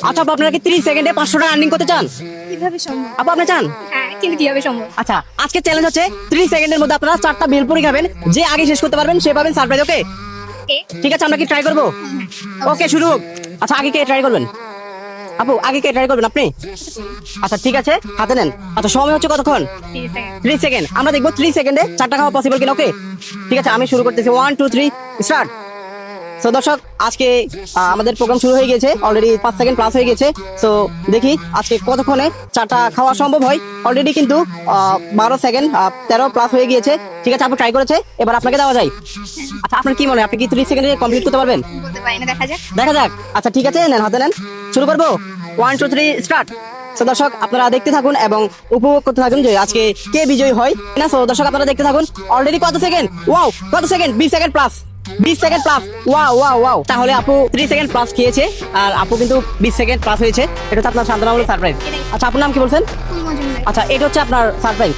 আচ্ছা আপু, আপনারা কি 30 সেকেন্ডে 500 টাকা আর্নিং করতে চান? কিভাবে সম্ভব? আপু আপনি চান? হ্যাঁ, কিন্তু কিভাবে সম্ভব? আচ্ছা, আজকে চ্যালেঞ্জ হচ্ছে 30 সেকেন্ডের মধ্যে আপনারা 4টা ভেলপুরি খাবেন। যে আগে শেষ করতে পারবেন সে পাবেন সারপ্রাইজ। ওকে ঠিক আছে, আমরা কি ট্রাই করবো? ওকে শুরু হোক। আচ্ছা, আগে কে ট্রাই করবেন? আপু আগে কে ট্রাই করবেন আপনি? আচ্ছা ঠিক আছে, হাতে নেন। আচ্ছা, সময় হচ্ছে কতক্ষণ? 30 সেকেন্ড। আমরা দেখবো 30 সেকেন্ডে 4টা খাওয়া পসিবল কিনা। ওকে ঠিক আছে, আমি শুরু করতেছি। 1 2 3 স্টার্ট। সো দর্শক, আজকে আমাদের প্রোগ্রাম শুরু হয়ে গেছে, অলরেডি 5 সেকেন্ড প্লাস হয়ে গেছে। সো দেখি আজকে কতক্ষণে 4টা খাওয়া সম্ভব হয়। অলরেডি কিন্তু 12 সেকেন্ড 13 প্লাস হয়ে গিয়েছে। ঠিক আছে, আপু ট্রাই করেছে, এবার আপনাকে দেওয়া যায়। আচ্ছা, আপনার কি মনে হয় আপনি কি 30 সেকেন্ডে কমপ্লিট করতে পারবেন? বলতে পারি না, দেখা যাক। দেখা যাক। আচ্ছা ঠিক আছে, নেন হাতে নেন, শুরু করবো। 1 2 3 স্টার্ট। সো দর্শক, আপনারা দেখতে থাকুন এবং উপভোগ করতে থাকুন যে আজকে কে বিজয়ী হয় না। সো দর্শক, আপনারা দেখতে থাকুন। অলরেডি কত সেকেন্ড? ওয়াও, কত second? 20 second plus. 20 second plus. Wow wow wow. তাহলে আপু 3 সেকেন্ড প্লাস খেয়েছে আর আপু কিন্তু 20 সেকেন্ড প্লাস হয়েছে। এটা হচ্ছে আপনার সান্ত্বনামূলক সারপ্রাইজ। আচ্ছা, আপনার নাম কি বলছেন? ফুল মজুমদার। আচ্ছা, এটা হচ্ছে আপনার সারপ্রাইজ।